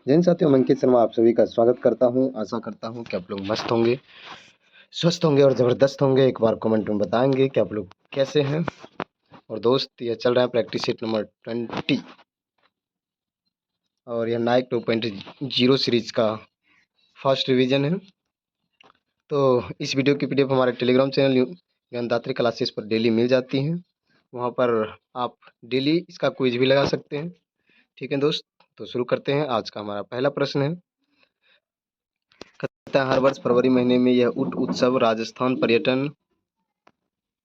जैन साथियों, मैं अंकित शर्मा आप सभी का स्वागत करता हूं। आशा करता हूं कि आप लोग मस्त होंगे, स्वस्थ होंगे और ज़बरदस्त होंगे। एक बार कमेंट में बताएंगे कि आप लोग कैसे हैं। और दोस्त, ये चल रहा है प्रैक्टिस सेट नंबर 20 और यह नाइक 2.0 सीरीज का फर्स्ट रिवीजन है। तो इस वीडियो की पीडीएफ हमारे टेलीग्राम चैनल ज्ञानदात्री क्लासेस पर डेली मिल जाती हैं। वहाँ पर आप डेली इसका क्विज भी लगा सकते हैं। ठीक है दोस्त, तो शुरू करते हैं। आज का हमारा पहला प्रश्न है, हर वर्ष फरवरी महीने में यह ऊंट उत्सव राजस्थान पर्यटन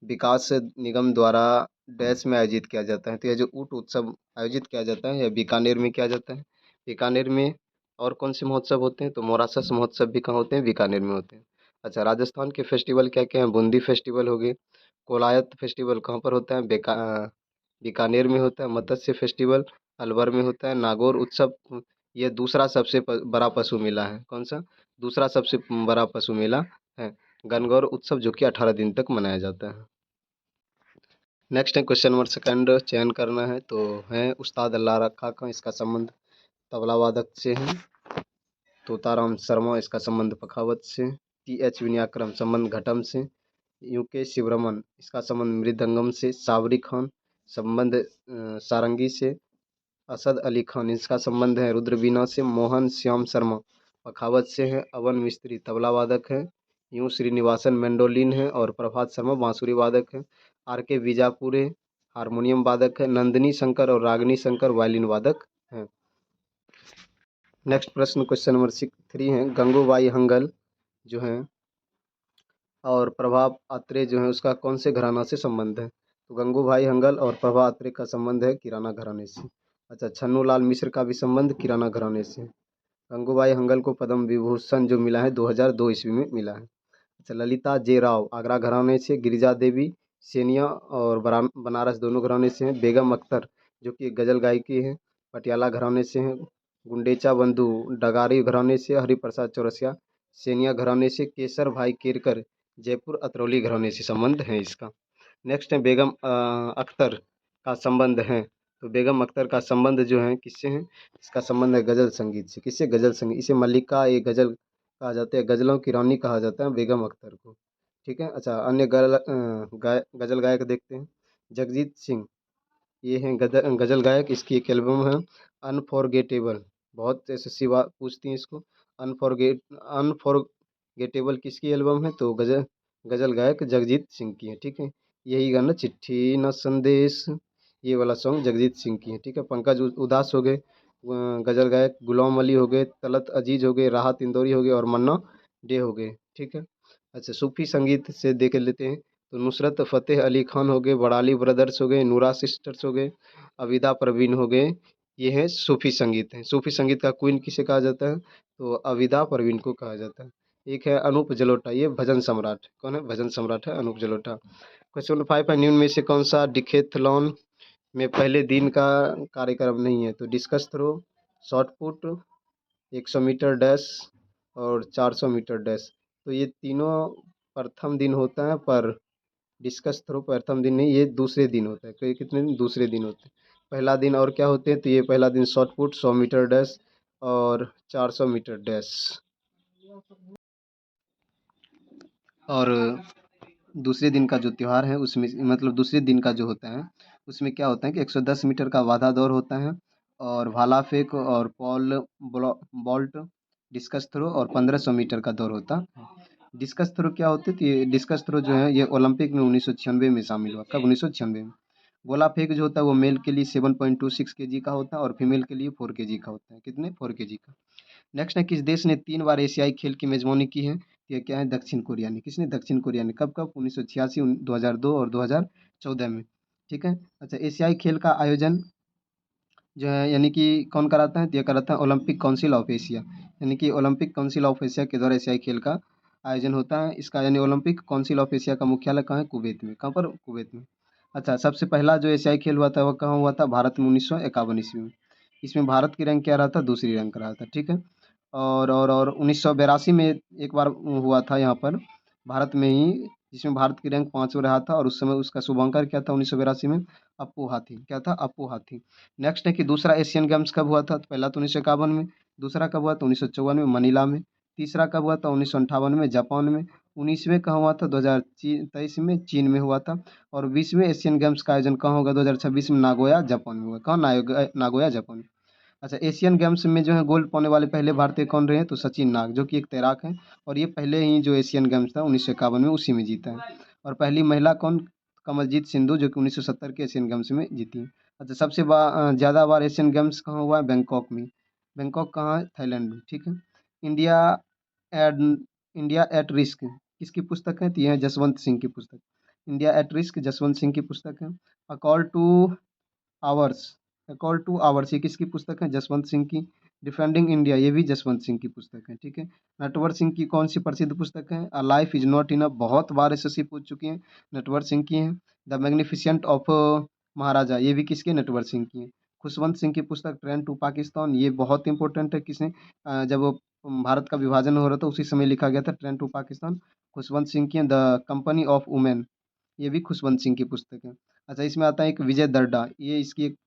विकास निगम द्वारा डैश में आयोजित किया जाता है। तो यह जो ऊंट उत्सव आयोजित किया जाता है यह बीकानेर में किया जाता है। बीकानेर में और कौन से महोत्सव होते हैं? तो मोरासस महोत्सव भी कहाँ होते हैं? बीकानेर में होते हैं। अच्छा, राजस्थान के फेस्टिवल क्या क्या हैं? बूंदी फेस्टिवल हो गए। कोलायत फेस्टिवल कहाँ पर होता है? बीकानेर में होता है। मत्स्य फेस्टिवल अलवर में होता है। नागौर उत्सव, ये दूसरा सबसे बड़ा पशु मेला है। कौन सा? दूसरा सबसे बड़ा पशु मेला है। गणगौर उत्सव जो कि 18 दिन तक मनाया जाता है। नेक्स्ट है क्वेश्चन नंबर सेकंड, चयन करना है। तो है उस्ताद अल्लाह रखा का, इसका संबंध तबला वादक से है। तोताराम शर्मा, इसका संबंध पखावत से। टी एच विनयाक्रम, संबंध घटम से। यूके शिवरमन, इसका संबंध मृदंगम से। साबरी खान, संबंध सारंगी से। असद अली खान, इसका संबंध है रुद्रवीणा से। मोहन श्याम शर्मा पखावत से है। अवन मिस्त्री तबला वादक है। यूं श्रीनिवासन मैंडोलिन है। और प्रभात शर्मा बांसुरी वादक है। आर के बीजापुरे हारमोनियम वादक है। नंदिनी शंकर और रागिनी शंकर वायलिन वादक हैं। नेक्स्ट प्रश्न क्वेश्चन नंबर 3 है, गंगूबाई हंगल जो है और प्रभा अत्रे जो है उसका कौन से घराना से संबंध है? तो गंगूभाई हंगल और प्रभा अत्रे का संबंध है किराना घराने से। अच्छा, छन्नूलाल मिश्र का भी संबंध किराना घराने से। गंगूबाई हंगल को पद्म विभूषण जो मिला है 2002 ईस्वी में मिला है। अच्छा, ललिता जे राव आगरा घराने से। गिरिजा देवी सेनिया और बनारस दोनों घराने से हैं। बेगम अख्तर जो कि एक गजल गायकी है, पटियाला घराने से हैं। गुंडेचा बंधु डगारी घराने से। हरिप्रसाद चौरसिया सेनिया घराने से। केसर भाई केरकर जयपुर अतरौली घराने से संबंध है इसका। नेक्स्ट है बेगम अख्तर का संबंध है। तो बेगम अख्तर का संबंध जो है किससे है? इसका संबंध है गजल संगीत से। किससे? गजल संगीत। इसे मल्लिका ये गजल कहा जाता है, गजलों की रानी कहा जाता है बेगम अख्तर को। ठीक है। अच्छा, अन्य गजल गायक देखते हैं। जगजीत सिंह, ये हैं गजल गायक। इसकी एक एल्बम है अनफॉरगेटेबल। बहुत एसएससी पूछती हैं इसको। अनफॉरगेटेबल किसकी एल्बम है? तो गजल गायक जगजीत सिंह की है। ठीक है। यही गाना चिट्ठी न संदेश, ये वाला सॉन्ग जगजीत सिंह की है। ठीक है। पंकज उदास हो गए, गजल गायक। गुलाम अली हो गए। तलत अजीज हो गए। राहत इंदौरी हो गए और मन्ना डे हो गए। ठीक है। अच्छा, सूफी संगीत से देख लेते हैं। तो नुसरत फ़तेह अली खान हो गए। बड़ाली ब्रदर्स हो गए। नूरा सिस्टर्स हो गए। अविदा परवीन हो गए। ये है सूफी संगीत है। सूफी संगीत का क्वीन किसे कहा जाता है? तो अविदा परवीन को कहा जाता है। एक है अनूप जलोटा, ये भजन सम्राट। कौन है? भजन सम्राट है अनूप जलोटा। क्वेश्चन नंबर 5 है, निम्न में से कौन सा डिकेथलॉन में पहले दिन का कार्यक्रम नहीं है? तो discus throw, shot put, 100 metre dash और 400 मीटर डैश। तो ये तीनों प्रथम दिन होता है, पर डिस्कस थ्रो प्रथम दिन नहीं, ये दूसरे दिन होता है। तो ये कितने दिन? दूसरे दिन होते हैं। पहला दिन और क्या होते हैं? तो ये पहला दिन शॉर्ट पुट, 100 मीटर डैश और 400 मीटर डैश। और दूसरे दिन का जो त्यौहार है उसमें, मतलब दूसरे दिन का जो होता है उसमें क्या होता है कि 110 मीटर का बाधा दौड़ होता है और भाला फेंक और बॉल्ट, डिस्कस थ्रो और 1500 मीटर का दौड़ होता है। डिस्कस थ्रो क्या होती है? तो ये डिस्कस थ्रो जो है ये ओलंपिक में 1996 में शामिल हुआ। कब? 1996 में। गोला फेंक जो होता है वो मेल के लिए 7.26 केजी का होता है और फीमेल के लिए 4 केजी का होता है। कितने? 4 केजी का। नेक्स्ट है, किस देश ने 3 बार एशियाई खेल की मेजबानी की है? ये क्या है? दक्षिण कोरिया ने। किसने? दक्षिण कोरिया ने। कब कब? 1986, 2002 और 2014 में। ठीक है। अच्छा, एशियाई खेल का आयोजन जो है यानी कि कौन कराता है? तो ये कराता है ओलंपिक काउंसिल ऑफ एशिया। यानी कि ओलंपिक काउंसिल ऑफ एशिया के द्वारा एशियाई खेल का आयोजन होता है। इसका यानी ओलंपिक काउंसिल ऑफ एशिया का मुख्यालय कहाँ है? कुवैत में। कहाँ पर? कुवैत में। अच्छा, सबसे पहला जो एशियाई खेल हुआ था वो कहाँ हुआ था? भारत में 1951 ईस्वी में। इसमें भारत की रैंक क्या रहा था? दूसरी रैंक रहा था। ठीक है। और 1982 में एक बार हुआ था यहाँ पर भारत में ही, जिसमें भारत की रैंक 5वां रहा था और उस समय उसका शुभांकर क्या था 1982 में? अप्पू हाथी। क्या था? अप्पू हाथी। नेक्स्ट है कि दूसरा एशियन गेम्स कब हुआ था? तो पहला तो 1951 में, दूसरा कब हुआ था 1954 में मनीला में, तीसरा कब हुआ था 1958 में जापान में, 19वें कहाँ हुआ था 2023 में चीन में हुआ था, और 20वें एशियन गेम्स का आयोजन कहाँ होगा 2026 में नागोया जापान में होगा। कहाँ? नागोया जापान में। अच्छा, एशियन गेम्स में जो है गोल्ड पाने वाले पहले भारतीय कौन रहे हैं? तो सचिन नाग, जो कि एक तैराक हैं, और ये पहले ही जो एशियन गेम्स था 1951 में उसी में जीता है। और पहली महिला कौन? कमलजीत सिंधु, जो कि 1970 के एशियन गेम्स में जीती हैं। अच्छा, सबसे ज़्यादा बार एशियन गेम्स कहाँ हुआ है? बैंकॉक में। बैंकॉक कहाँ है? थाईलैंड में, ठीक है। India aid India at risk किसकी पुस्तक है? तो यह है जसवंत सिंह की पुस्तक। India at risk Jaswant Singh की पुस्तक है। A call two hours call two hours ये किसकी पुस्तक है? जसवंत सिंह की। डिफेंडिंग इंडिया ये भी जसवंत सिंह की पुस्तक है, ठीक है। नटवर सिंह की कौन सी प्रसिद्ध पुस्तक है? A life is not enough, बहुत बार एसएससी पूछ चुकी हैं, नटवर सिंह की है। द मैग्निफिसेंट ऑफ महाराजा ये भी किसके? नटवर सिंह की है। खुशवंत सिंह की पुस्तक ट्रेन टू पाकिस्तान ये बहुत इंपॉर्टेंट है, किसने जब वो भारत का विभाजन हो रहा था उसी समय लिखा गया था ट्रेन टू पाकिस्तान, खुशवंत सिंह की है। द कंपनी ऑफ वुमेन ये भी खुशवंत सिंह की पुस्तक है। अच्छा, इसमें आता है एक विजय दर्डा, ये इसकी एक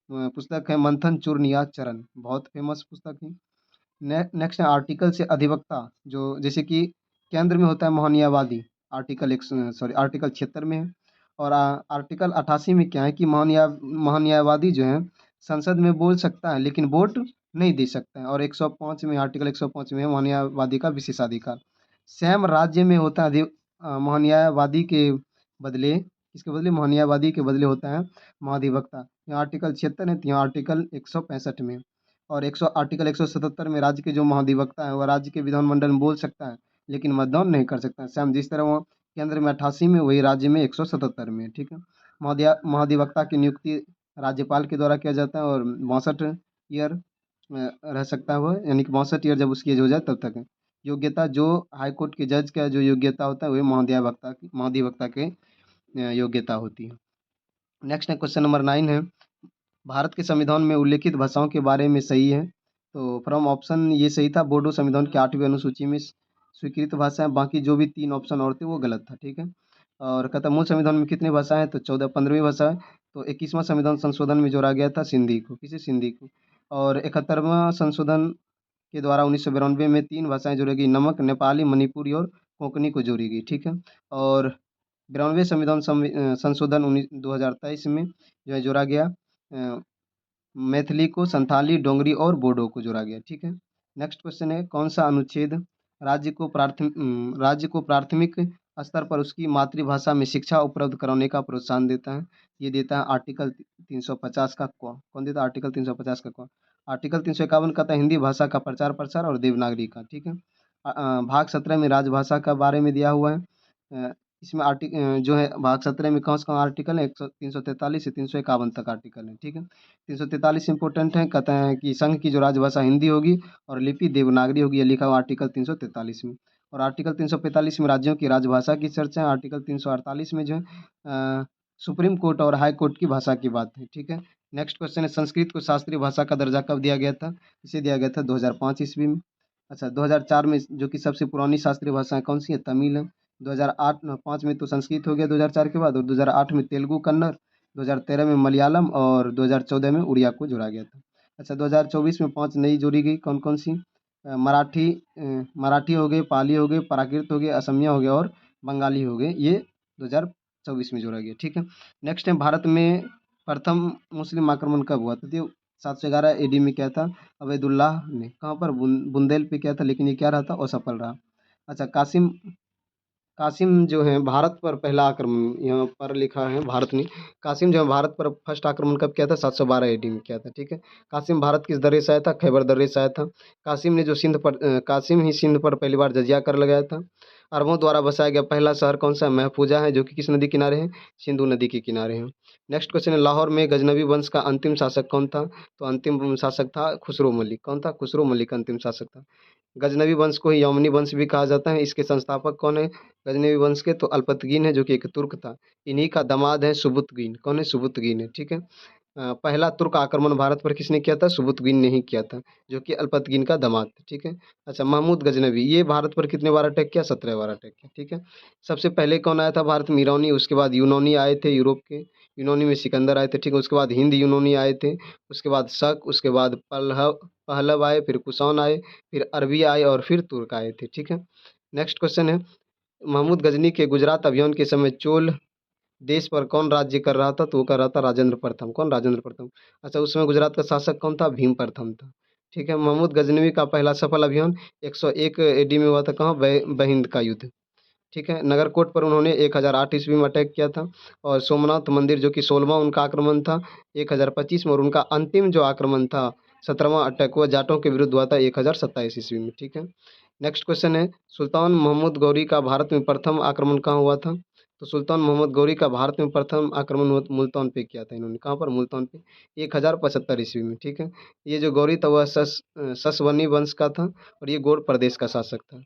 पुस्तक है मंथन चूर्णिया चरण, बहुत फेमस पुस्तक है। नेक्स्ट है आर्टिकल से अधिवक्ता, जो जैसे कि केंद्र में होता है मोहनियावादी, आर्टिकल एक सॉरी आर्टिकल 76 में है। और आर्टिकल 88 में क्या है कि मोहनियावादी जो है संसद में बोल सकता है लेकिन वोट नहीं दे सकता है। और 105 में आर्टिकल 105 में है मोहनियावादी का विशेषाधिकार। सैम राज्य में होता है मोहनियावादी के बदले, किसके बदले? मोहनियावादी के बदले होता है महाधिवक्ता। यहाँ आर्टिकल 76 है तो यहाँ आर्टिकल 165 में। और आर्टिकल 177 में राज्य के जो महाधिवक्ता है वह राज्य के विधानमंडल में बोल सकता है लेकिन मतदान नहीं कर सकता है। सेम जिस तरह वो केंद्र में 88 में वही राज्य में 177 में, ठीक है। महाधिवक्ता की नियुक्ति राज्यपाल के द्वारा किया जाता है और 62 ईयर रह सकता है वह, यानी कि 62 ईयर जब उसकी एज हो जाए तब तक है। योग्यता जो हाई कोर्ट के जज का जो योग्यता होता है वही महाधिवक्ता के योग्यता होती है। नेक्स्ट है क्वेश्चन नंबर 9 है, भारत के संविधान में उल्लेखित भाषाओं के बारे में सही है? तो फ्रॉम ऑप्शन ये सही था, बोडो संविधान की 8वीं अनुसूची में स्वीकृत भाषा है, बाकी जो भी 3 ऑप्शन और थे वो गलत था, ठीक है। और कहता मूल संविधान में कितनी भाषाएं हैं? तो 15वीं भाषा है। तो 21वां संविधान संशोधन में जोड़ा गया था सिंधी को, किसे? सिंधी को। और 71वां संशोधन के द्वारा 1992 में 3 भाषाएं जोड़ी गई, नमक, नेपाली, मणिपुरी और कोंकणी को जोड़ी गई, ठीक है। और 92वें संविधान संशोधन 2023 में जो है जोड़ा गया मैथिली को, संथाली, डोगरी और बोडो को जोड़ा गया, ठीक है। नेक्स्ट क्वेश्चन है, कौन सा अनुच्छेद राज्य को प्राथमिक स्तर पर उसकी मातृभाषा में शिक्षा उपलब्ध कराने का प्रोत्साहन देता है? ये देता है आर्टिकल 350 का कौन देता है? आर्टिकल 350 का आर्टिकल 351 का था हिंदी भाषा का प्रचार प्रसार और देवनागरी का, ठीक है। भाग 17 में राजभाषा का बारे में दिया हुआ है। इसमें जो है भाग 17 में कौन से कौन आर्टिकल है? 343 से 351 तक आर्टिकल है, ठीक है। 343 इंपॉर्टेंट है, कहते हैं कि संघ की जो राजभाषा हिंदी होगी और लिपि देवनागरी होगी, ये लिखा हुआ आर्टिकल 343 में। और आर्टिकल 345 में राज्यों की राजभाषा की चर्चा है। आर्टिकल 348 में जो है सुप्रीम कोर्ट और हाई कोर्ट की भाषा की बात है, ठीक है। नेक्स्ट क्वेश्चन है, संस्कृत को शास्त्रीय भाषा का दर्जा कब दिया गया था? इसे दिया गया था 2005 ईस्वी में। अच्छा, 2004 में जो कि सबसे पुरानी शास्त्रीय भाषा कौन सी है? तमिल है। 2008 5 में तो संस्कृत हो गया 2004 के बाद, और 2008 में तेलुगु, कन्नड़, 2013 में मलयालम और 2014 में उड़िया को जोड़ा गया था। अच्छा, 2024 में 5 नई जोड़ी गई, कौन कौन सी? मराठी हो गए, पाली हो गए, प्राकृत हो गए, असमिया हो गया और बंगाली हो गए, ये 2024 में जोड़ा गया, ठीक है। नेक्स्ट है, भारत में प्रथम मुस्लिम आक्रमण कब हुआ था? तो 711 एडी में क्या था? अबैदुल्लाह ने कहाँ पर? बुंदेल पे क्या था, लेकिन ये क्या रहा था? असफल रहा। अच्छा, कासिम कासिम जो है भारत पर पहला आक्रमण यहाँ पर लिखा है भारत ने। कासिम जो है भारत पर फर्स्ट आक्रमण कब किया था? 712 एडी में किया था, ठीक है। कासिम भारत किस दर्रे से आया था? खैबर दर्रे से आया था। कासिम ही सिंध पर पहली बार जजिया कर लगाया था। अरबों द्वारा बसाया गया पहला शहर कौन सा? महफूजा है, जो कि किस नदी किनारे है? सिंधु नदी के किनारे है। नेक्स्ट क्वेश्चन है, लाहौर में गजनवी वंश का अंतिम शासक कौन था? तो अंतिम शासक था खुसरो मलिक। कौन था? खुसरो मलिक अंतिम शासक था। गजनवी वंश को ही यमनी वंश भी कहा जाता है। इसके संस्थापक कौन है गजनवी वंश के? तो अल्पतगीन है, जो कि एक तुर्क था। इन्हीं का दामाद है सुबुतगीन। कौन है? सुबुतगीन है, ठीक है। पहला तुर्क आक्रमण भारत पर किसने किया था? सुबुतगीन ने ही किया था, जो कि अल्पतगीन का दामाद था, ठीक है। अच्छा, महमूद गजनवी ये भारत पर कितने बार अटैक किया? 17 बार अटैक किया, ठीक है। सबसे पहले कौन आया था भारत में? ईरानी, उसके बाद यूनानी आए थे यूरोप के, यूनानी में सिकंदर आए थे, ठीक है। उसके बाद हिंद यूनानी आए थे, उसके बाद शक, उसके बाद पहलव आए, फिर कुषाण आए, फिर अरबी आए और फिर तुर्क आए थे, ठीक है। नेक्स्ट क्वेश्चन है, महमूद गजनी के गुजरात अभियान के समय चोल देश पर कौन राज्य कर रहा था? तो वो कर रहा था राजेंद्र प्रथम। कौन? राजेंद्र प्रथम। अच्छा, उस समय गुजरात का शासक कौन था? भीम प्रथम था, ठीक है। महमूद गजनवी का पहला सफल अभियान 101 एडी में हुआ था, कहाँ? बहिंद का युद्ध, ठीक है। नगरकोट पर उन्होंने 1008 ईस्वी में अटैक किया था, और सोमनाथ मंदिर जो कि 16वां उनका आक्रमण था 1025 में, और उनका अंतिम जो आक्रमण था 17वां अटैक हुआ जाटों के विरुद्ध हुआ था 1027 ईस्वी में, ठीक है। नेक्स्ट क्वेश्चन है, सुल्तान मोहम्मद गौरी का भारत में प्रथम आक्रमण कहाँ हुआ था? तो सुल्तान मोहम्मद गौरी का भारत में प्रथम आक्रमण मुल्तान पे किया था इन्होंने। कहाँ पर? मुल्तान पे, 1075 ईस्वी में, ठीक है। ये जो गौरी था वह ससवनी वंश का था, और ये गौड़ प्रदेश का शासक था।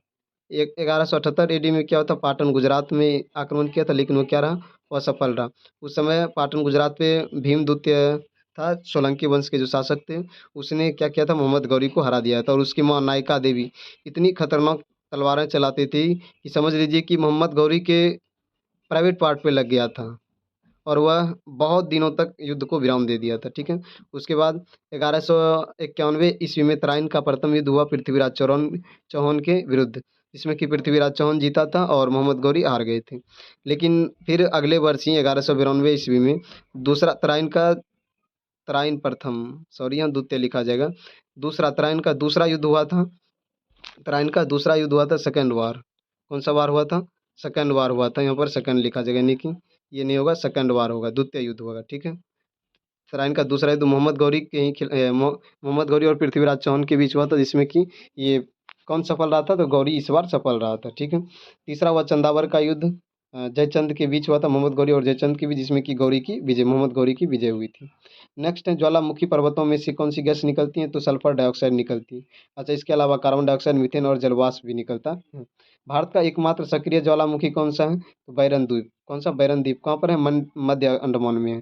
एक 1178 एडी में क्या होता, पाटन गुजरात में आक्रमण किया था, लेकिन वो क्या रहा? असफल रहा। उस समय पाटन गुजरात पे भीम द्वितीय था, सोलंकी वंश के जो शासक थे, उसने क्या किया था? मोहम्मद गौरी को हरा दिया था, और उसकी माँ नायिका देवी इतनी खतरनाक तलवारें चलाती थी कि समझ लीजिए कि मोहम्मद गौरी के प्राइवेट पार्ट पे लग गया था, और वह बहुत दिनों तक युद्ध को विराम दे दिया था, ठीक है। उसके बाद 1191 ईस्वी में तराइन का प्रथम युद्ध हुआ पृथ्वीराज चौहान के विरुद्ध, जिसमें कि पृथ्वीराज चौहान जीता था और मोहम्मद गौरी हार गए थे। लेकिन फिर अगले वर्ष ही 1192 ईस्वी में दूसरा तराइन प्रथम, सॉरी यहाँ द्वितीय लिखा जाएगा, दूसरा तराइन का दूसरा युद्ध हुआ था। तराइन का दूसरा युद्ध हुआ था सेकेंड वार। कौन सा वार हुआ था? सेकेंड वार हुआ था, यहाँ पर सेकेंड लिखा जाएगा, यानी कि ये नहीं होगा, सेकेंड वार होगा, द्वितीय युद्ध होगा, ठीक है। तराइन का दूसरा युद्ध मोहम्मद गौरी और पृथ्वीराज चौहान के बीच हुआ था, जिसमें कि ये कौन सफल रहा था? तो गौरी इस बार सफल रहा था, ठीक है। तीसरा हुआ चंदावर का युद्ध, जयचंद के बीच हुआ था, मोहम्मद गौरी और जयचंद के बीच, जिसमें कि मोहम्मद गौरी की विजय हुई थी। नेक्स्ट है, ज्वालामुखी पर्वतों में से कौन सी गैस निकलती है? तो सल्फर डाइऑक्साइड निकलती है। अच्छा, इसके अलावा कार्बन डाइऑक्साइड, मीथेन और जलवाष्प भी निकलता है। भारत का एकमात्र सक्रिय ज्वालामुखी कौन सा है? तो बैरन द्वीप। कौन सा? बैरन द्वीप कहाँ पर है? मध्य अंडमान में है।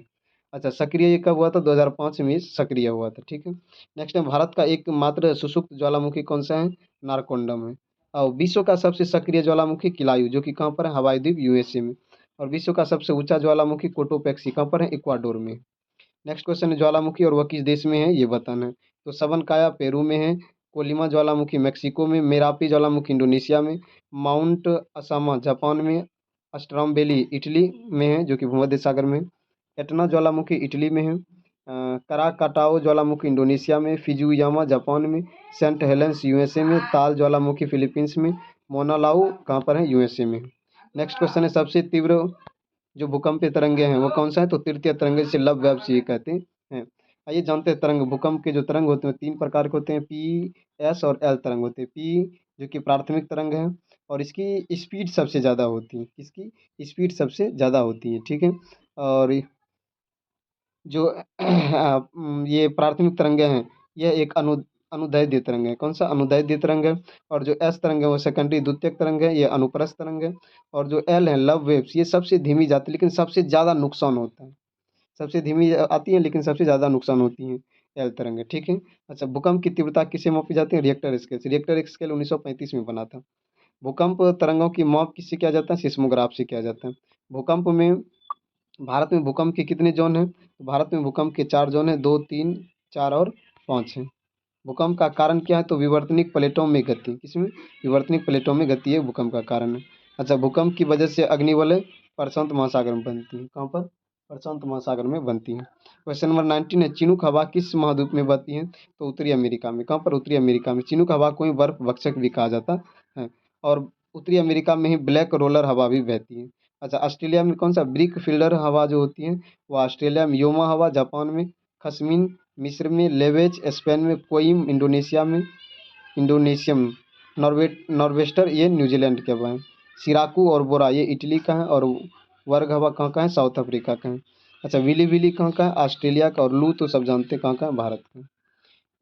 अच्छा, सक्रिय ये कब हुआ था? 2005 में सक्रिय हुआ था, ठीक है। नेक्स्ट है, भारत का एकमात्र सुषुप्त ज्वालामुखी कौन सा है? नारकोंडम है। और विश्व का सबसे सक्रिय ज्वालामुखी किलायू, जो कि कहाँ पर है? हवाई द्वीप, यूएसए में। और विश्व का सबसे ऊंचा ज्वालामुखी कोटोपेक्सी कहाँ पर है? इक्वाडोर में। नेक्स्ट क्वेश्चन है, ज्वालामुखी और वह किस देश में है? ये बताना है। तो सबनकाया पेरू में है, कोलिमा ज्वालामुखी मेक्सिको में, मेरापी ज्वालामुखी इंडोनेशिया में, माउंट असामा जापान में, अस्ट्रॉम इटली में है, जो कि भूमध्य सागर में है, एटना ज्वालामुखी इटली में है, कराकाटाओ ज्वालामुखी इंडोनेशिया में, फिजुयामा जापान में, सेंट हेलेंस यूएसए में, ताल ज्वालामुखी फिलीपींस में, मोनालाऊ कहाँ पर है? यूएसए में। नेक्स्ट क्वेश्चन है, सबसे तीव्र जो भूकंपीय तरंगे हैं वो कौन सा है? तो तृतीय तरंगे, जिसे लव वेव्स ये कहते हैं। आइए जानते हैं तरंग, भूकंप के जो तरंग होते हैं तीन प्रकार के होते हैं, पी, एस और एल तरंग होते हैं। पी जो कि प्राथमिक तरंग है, और इसकी स्पीड सबसे ज़्यादा होती है, इसकी स्पीड सबसे ज़्यादा होती है, ठीक है। और जो ये प्राथमिक तरंगे हैं, यह एक अनुदैर्ध्य तरंग है। कौन सा? अनुदैर्ध्य तरंग है। और जो एस तरंग है वो सेकेंडरी द्वितीयक तरंग है, ये अनुप्रस्थ तरंग है। और जो एल है, लव वेव्स, ये सबसे धीमी जाती है, लेकिन सबसे ज़्यादा नुकसान होता है। सबसे धीमी आती है, लेकिन सबसे ज़्यादा नुकसान होती है एल तरंगे, ठीक है। अच्छा, भूकंप की तीव्रता किससे मापी जाती है? रिएक्टर स्केल से। रिएक्टर स्केल 1935 में बना था। भूकंप तरंगों की माप किससे किया जाता है? सिस्मोग्राफ से किया जाता है। भूकंप में भारत में भूकंप के कितने जोन हैं? तो भारत में भूकंप के 4 जोन हैं, 2, 3, 4 और 5 हैं। भूकंप का कारण क्या है? तो विवर्तनिक प्लेटों में गति। किसमें? विवर्तनिक प्लेटों में गति है भूकंप का कारण है। अच्छा, भूकंप की वजह से अग्निवलय प्रशांत महासागर में बनती है। कहाँ पर? प्रशांत महासागर में बनती है। क्वेश्चन नंबर 19 है, चिनूक हवा किस महाद्वीप में बहती है? तो उत्तरी अमेरिका में। कहाँ पर? उत्तरी अमेरिका में। चिनूक हवा को ही बर्फ भक्षक भी कहा जाता है। और उत्तरी अमेरिका में ही ब्लैक रोलर हवा भी बहती है। अच्छा, ऑस्ट्रेलिया में कौन सा? ब्रिक फील्डर हवा जो होती है वो ऑस्ट्रेलिया में, योमा हवा जापान में, खसमिन मिस्र में, लेवेज स्पेन में, कोइम इंडोनेशियम, नॉर्वेस्टर ये न्यूजीलैंड के हवा है। सिराकू और बोरा ये इटली का है, और वर्ग हवा कहाँ का है? साउथ अफ्रीका का है। अच्छा, विली विली कहाँ का है? ऑस्ट्रेलिया का। और लू तो सब जानते हैं कहाँ का है? भारत का।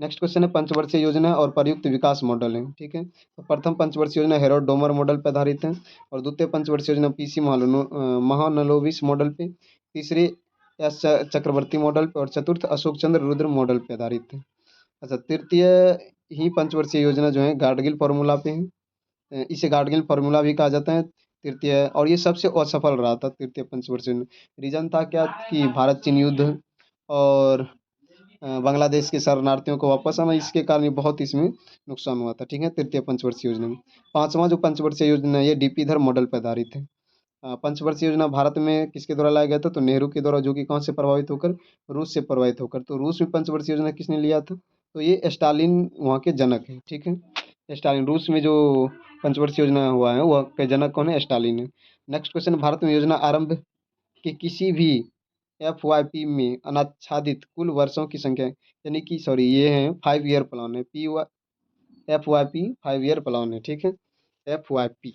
नेक्स्ट क्वेश्चन है, पंचवर्षीय योजना और प्रयुक्त विकास मॉडल है, ठीक है। तो प्रथम पंचवर्षीय योजना हेरोड डोमर मॉडल पर आधारित है, और द्वितीय पंचवर्षीय योजना पीसी महानलोविस मॉडल पे, तीसरी एस चक्रवर्ती मॉडल पे, और चतुर्थ अशोक चंद्र रुद्र मॉडल पे आधारित है। अच्छा, तृतीय ही पंचवर्षीय योजना जो है गाडगिल फार्मूला पे है, इसे गाडगिल फार्मूला भी कहा जाता है। तृतीय, और ये सबसे असफल रहा था तृतीय पंचवर्षीय योजना। रीज़न था क्या कि भारत चीन युद्ध और बांग्लादेश के शरणार्थियों को वापस आना, इसके कारण ये बहुत इसमें नुकसान हुआ था। ठीक है, तृतीय पंचवर्षीय योजना में। पाँचवां जो पंचवर्षीय योजना है ये डीपी धर मॉडल पर आधारित है। पंचवर्षीय योजना भारत में किसके द्वारा लाया गया था? तो नेहरू के द्वारा, जो कि कहाँ से प्रभावित होकर? रूस से प्रभावित होकर। तो रूस में पंचवर्षीय योजना किसने लिया था? तो ये स्टालिन वहाँ के जनक हैं। ठीक है, स्टालिन। रूस में जो पंचवर्षीय योजना हुआ है वह के जनक कौन है? स्टालिन है। नेक्स्ट क्वेश्चन, भारत में योजना आरंभ के किसी भी FYP में अनाच्छादित कुल वर्षों की संख्या, यानी कि सॉरी ये है 5 ईयर प्लान है। FYP 5 ईयर प्लान है। ठीक है, FYP।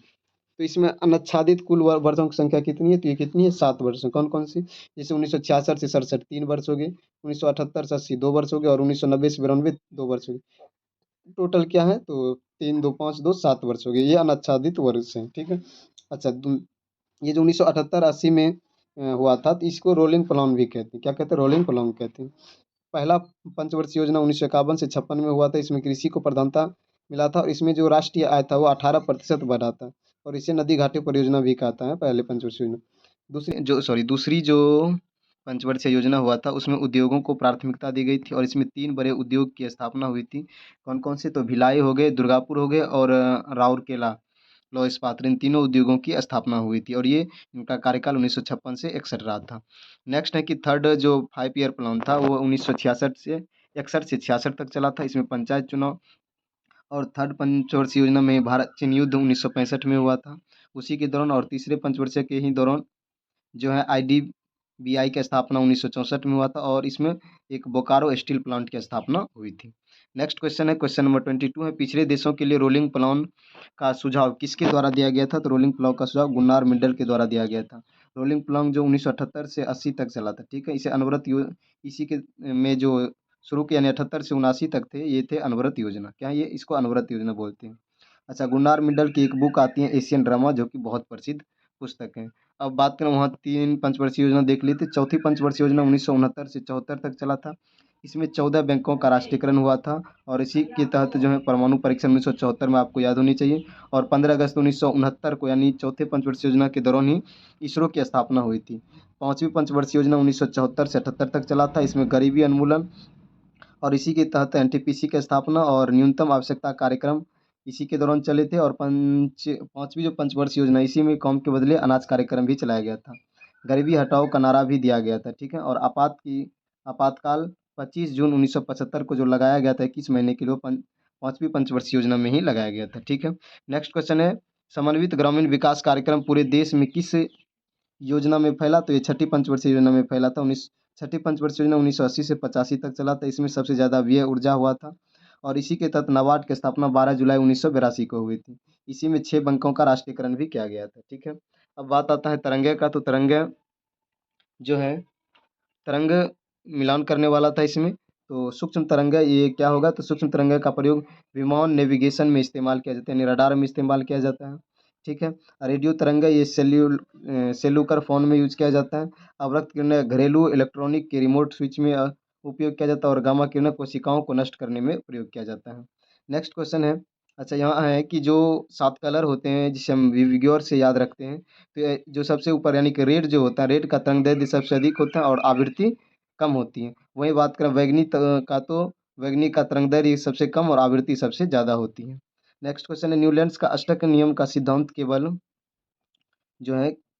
तो इसमें अनाच्छादित कुल वर्षों की संख्या कितनी है? तो ये कितनी है? 7 वर्ष। कौन कौन सी? जैसे 1966 से 67 3 वर्ष हो गए, 1978 से 80 2 वर्ष हो गए, और 1990 से 92 2 वर्ष हो गए। टोटल क्या है? तो 3 2 5 2 7 वर्ष हो गए, ये अनाच्छादित वर्ष है। ठीक है। अच्छा, ये जो 1978-80 में हुआ था, तो इसको रोलिंग प्लान भी कहते हैं। क्या कहते हैं? रोलिंग प्लान कहते हैं। पहला पंचवर्षीय योजना 1951 से 56 में हुआ था। इसमें कृषि को प्रधानता मिला था, और इसमें जो राष्ट्रीय आय था वो 18% बढ़ा था, और इसे नदी घाटी परियोजना भी कहता है, पहले पंचवर्षीय योजना। दूसरी जो पंचवर्षीय योजना हुआ था उसमें उद्योगों को प्राथमिकता दी गई थी, और इसमें 3 बड़े उद्योग की स्थापना हुई थी। कौन कौन से? तो भिलाई हो गए, दुर्गापुर हो गए, और राउरकेला लौह इस्पात, इन तीनों उद्योगों की स्थापना हुई थी, और ये इनका कार्यकाल 1956 से 61 रहा था। नेक्स्ट है कि थर्ड जो 5 ईयर प्लान था वो 1966 से 61 से 66 तक चला था। इसमें पंचायत चुनाव, और थर्ड पंचवर्षीय योजना में भारत चीन युद्ध 1965 में हुआ था, उसी के दौरान। और तीसरे पंचवर्षीय के ही दौरान जो है IDBI की स्थापना 1964 में हुआ था, और इसमें एक बोकारो स्टील प्लांट की स्थापना हुई थी। नेक्स्ट क्वेश्चन है, क्वेश्चन नंबर 22 है, पिछड़े देशों के लिए रोलिंग प्लान का सुझाव किसके द्वारा दिया गया था? तो रोलिंग प्लान का सुझाव गुन्नार मिंडल के द्वारा दिया गया था। रोलिंग प्लान जो 1978 से 80 तक चला था। ठीक है, इसे अनवरत इसी के में जो शुरू के, यानी 78 से 79 तक थे, ये थे अनवरत योजना। क्या ये इसको अनवरत योजना बोलते हैं? अच्छा, गुन्नार मिंडल की एक बुक आती है एशियन ड्रामा, जो कि बहुत प्रसिद्ध पुस्तक है। अब बात करें, वहाँ 3 पंचवर्षीय योजना देख ली थी। चौथी पंचवर्षीय योजना 1969 से 74 तक चला था। इसमें 14 बैंकों का राष्ट्रीयकरण हुआ था, और इसी के तहत जो है परमाणु परीक्षण 1974 में आपको याद होनी चाहिए, और 15 अगस्त 1969 को, यानी चौथे पंचवर्षीय योजना के दौरान ही इसरो की स्थापना हुई थी। पाँचवीं पंचवर्षीय योजना 1974 से 78 तक चला था। इसमें गरीबी उन्मूलन, और इसी के तहत NTPC की स्थापना और न्यूनतम आवश्यकता कार्यक्रम इसी के दौरान चले थे। और पाँचवीं जो पंचवर्षीय योजना, इसी में काम के बदले अनाज कार्यक्रम भी चलाया गया था। गरीबी हटाओ का नारा भी दिया गया था। ठीक है, और आपातकाल 25 जून 1975 को जो लगाया गया था 21 महीने के लिए, पाँचवीं पंचवर्षीय योजना में ही लगाया गया था। ठीक है। नेक्स्ट क्वेश्चन है, समन्वित ग्रामीण विकास कार्यक्रम पूरे देश में किस योजना में फैला? तो ये छठी पंचवर्षीय योजना में फैला था। छठी पंचवर्षीय योजना 1980 से 85 तक चला था। इसमें सबसे ज़्यादा व्यय ऊर्जा हुआ था, और इसी के तहत नाबार्ड की स्थापना 12 जुलाई 1982 को हुई थी। इसी में 6 बैंकों का राष्ट्रीयकरण भी किया गया था। ठीक है, अब बात आता है तिरंगे का। तो तिरंगे जो है, तरंग मिलान करने वाला था इसमें। तो सूक्ष्म तरंग ये क्या होगा? तो सूक्ष्म तरंग का प्रयोग विमान नेविगेशन में इस्तेमाल किया जाता है, यानी रडार में इस्तेमाल किया जाता है। ठीक है, रेडियो तरंग ये सेल्युलर फोन में यूज किया जाता है। अवरक्त किरणें घरेलू इलेक्ट्रॉनिक के रिमोट स्विच में उपयोग किया जाता है, और गामा किरणें कोशिकाओं को नष्ट करने में प्रयोग किया जाता है। नेक्स्ट क्वेश्चन है, अच्छा यहाँ है कि जो 7 कलर होते हैं जिसे हम विगोर से याद रखते हैं, तो जो सबसे ऊपर यानी कि रेड जो होता है, रेड का तरंगदैर्ध्य सबसे अधिक होता है, और आवृत्ति कम होती है। वहीं बात करें वैगनी का, तो वैगनी का तरंगदैर्ध्य सबसे कम और आवृत्ति सबसे ज़्यादा होती है। नेक्स्ट क्वेश्चन है, न्यूलैंड्स का अष्टक नियम का सिद्धांत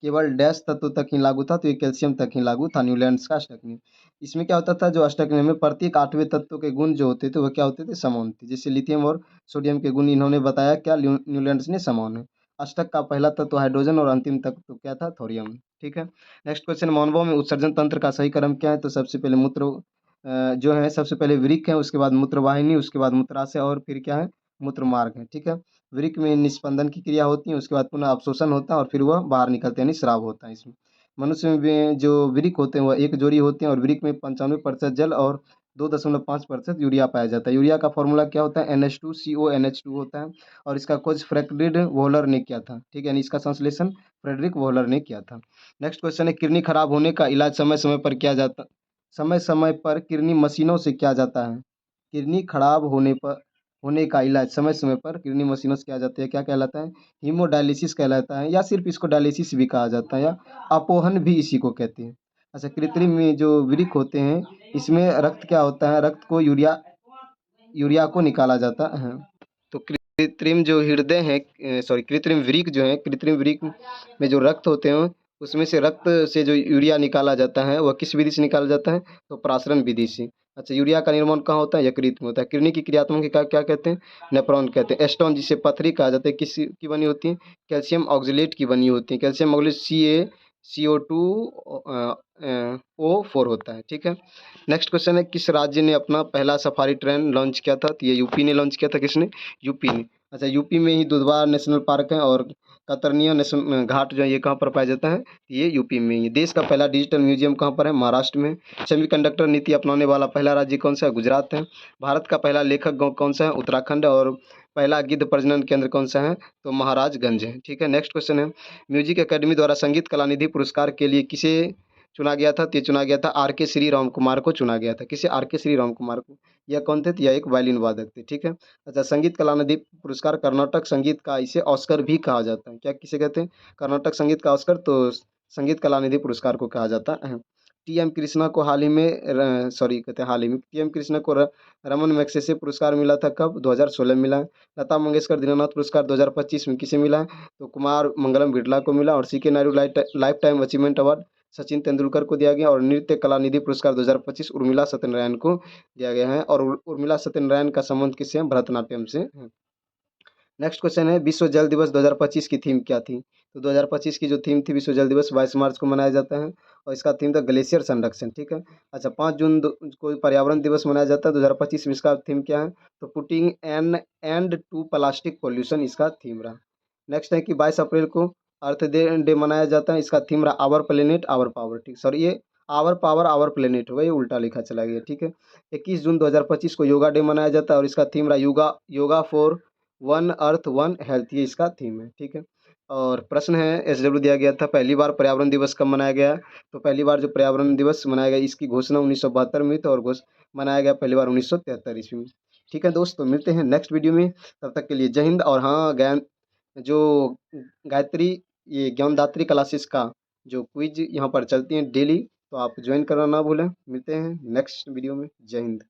केवल डैश तत्व तक ही लागू था। तो ये कैल्शियम तक ही लागू था, न्यूलैंड्स का अष्टक नियम। इसमें क्या होता था, जो अष्टक नियम में प्रत्येक 8वें तत्व के गुण जो होते थे वह क्या होते थे? समान थे। जैसे लिथियम और सोडियम के गुण इन्होंने बताया, क्या न्यूलैंड्स ने? समान है। अष्टक का पहला तत्व हाइड्रोजन, और अंतिम तत्व क्या था? थोरियम। ठीक है। नेक्स्ट क्वेश्चन, मानवों में उत्सर्जन तंत्र का सही क्रम क्या है? तो सबसे पहले सबसे पहले वृक्क है, उसके बाद मूत्रवाहिनी, उसके बाद मूत्राशय, और फिर क्या है? मूत्र मार्ग है। ठीक है, वृक्क में निस्पंदन की क्रिया होती है, उसके बाद पुनः अवशोषण होता है, और फिर वह बाहर निकलते हैं, यानी स्राव होता है इसमें। मनुष्य में भी जो वृक्क होते हैं वह एक जोड़ी होते हैं, और वृक्क में 95% जल और 2.5% यूरिया पाया जाता है। यूरिया का फॉर्मूला क्या होता है? NH2CONH2 होता है, और इसका खोज फ्रेडरिक वोहलर ने किया था। ठीक है, यानी इसका संश्लेषण फ्रेडरिक वोहलर ने किया था। नेक्स्ट क्वेश्चन है, किडनी खराब होने का इलाज समय समय पर किडनी मशीनों से किया जाता है। किडनी खराब होने पर होने का इलाज समय समय पर किडनी मशीनों से किया जाता है, क्या कहलाता है? हीमोडायलिसिस कहलाता है, या सिर्फ इसको डायलिसिस भी कहा जाता है, या अपोहन भी इसी को कहते हैं। अच्छा, कृत्रिम में जो वृक्क होते हैं, इसमें रक्त क्या होता है? रक्त को यूरिया यूरिया को निकाला जाता है। तो कृत्रिम जो हृदय है, सॉरी, कृत्रिम वृक्क जो है, कृत्रिम वृक्क में जो रक्त होते हैं, उसमें से रक्त से जो यूरिया निकाला जाता है, वह किस विधि से निकाला जाता है? तो प्रासरण विधि से। अच्छा, यूरिया का निर्माण कहाँ होता है? यकृत में होता है। किडनी की क्रियात्मक इकाई क्या कहते हैं? नेफ्रॉन कहते हैं। स्टोन जिसे पथरी कहा जाता है, किस की बनी होती है? कैल्शियम ऑक्जेलेट की बनी होती है। कैल्शियम ऑक्जेलेट CO2 O4 होता है, ठीक है। नेक्स्ट क्वेश्चन है, किस राज्य ने अपना पहला सफारी ट्रेन लॉन्च किया था? तो ये यूपी ने लॉन्च किया था। किसने? यूपी ने। अच्छा, यूपी में ही दुधवा नेशनल पार्क है, और कतरनिया नेशनल घाट जो है, ये कहाँ पर पाया जाता है? ये यूपी में ही है। देश का पहला डिजिटल म्यूजियम कहाँ पर है? महाराष्ट्र में। सेमीकंडक्टर नीति अपनाने वाला पहला राज्य कौन सा है? गुजरात है। भारत का पहला लेखक गाँव कौन सा है? उत्तराखंड है। और पहला गिद्ध प्रजनन केंद्र कौन सा है? तो महाराजगंज है, ठीक है। नेक्स्ट क्वेश्चन है, म्यूजिक अकेडमी द्वारा संगीत कलानिधि पुरस्कार के लिए किसे चुना गया था? तो ये चुना गया था आर के श्री राम कुमार को चुना गया था। किसे? आर के श्री राम कुमार को। यह कौन थे? तो यह एक वायलिन वादक थे, ठीक है। अच्छा, संगीत कलानिधि पुरस्कार कर्नाटक संगीत का, इसे ऑस्कर भी कहा जाता है। क्या किसे कहते हैं? कर्नाटक संगीत का ऑस्कर, तो संगीत कलानिधि पुरस्कार को कहा जाता है। टीएम कृष्णा को हाल ही में, सॉरी कहते हैं हाल ही में, टीएम कृष्णा को रमन मैग्सेसे पुरस्कार मिला था। कब? 2016 में मिला है। लता मंगेशकर दीननाथ पुरस्कार 2025 में किसे मिला है? तो कुमार मंगलम बिरला को मिला। और CK Naidu lifetime achievement award Sachin Tendulkar को दिया गया। और नृत्य कलानिधि पुरस्कार 2025 उर्मिला सत्यनारायण को दिया गया है। और उर्मिला सत्यनारायण का संबंध किससे है? भरतनाट्यम से है। नेक्स्ट क्वेश्चन है, विश्व जल दिवस 2025 की थीम क्या थी? तो 2025 की जो थीम थी, विश्व जल दिवस 22 मार्च को मनाया जाता है, और इसका थीम था ग्लेशियर संरक्षण, ठीक है। अच्छा, 5 जून को पर्यावरण दिवस मनाया जाता है 2025 में, इसका थीम क्या है? तो putting an end to plastic pollution, इसका थीम रहा। नेक्स्ट है कि 22 अप्रैल को अर्थ डे मनाया जाता है, इसका थीम रहा आवर प्लेनेट आवर पावर, ठीक, सॉरी ये आवर पावर आवर प्लेनेट होगा, ये उल्टा लिखा चला गया, ठीक है। 21 जून 2025 को योगा डे मनाया जाता है, और इसका थीम रहा yoga yoga for one earth one health, ये इसका थीम है, ठीक है। और प्रश्न है, SW दिया गया था, पहली बार पर्यावरण दिवस कब मनाया गया? तो पहली बार जो पर्यावरण दिवस मनाया गया, इसकी घोषणा 1972 में हुई थी, और मनाया गया पहली बार 1973 ईस्वी में। ठीक है दोस्त, तो मिलते हैं नेक्स्ट वीडियो में, तब तक के लिए जय हिंद। और हाँ, ज्ञान जो गायत्री, ये ज्ञानदात्री क्लासेस का जो क्विज यहाँ पर चलती हैं डेली, तो आप ज्वाइन करना ना भूलें। मिलते हैं नेक्स्ट वीडियो में। जय हिंद।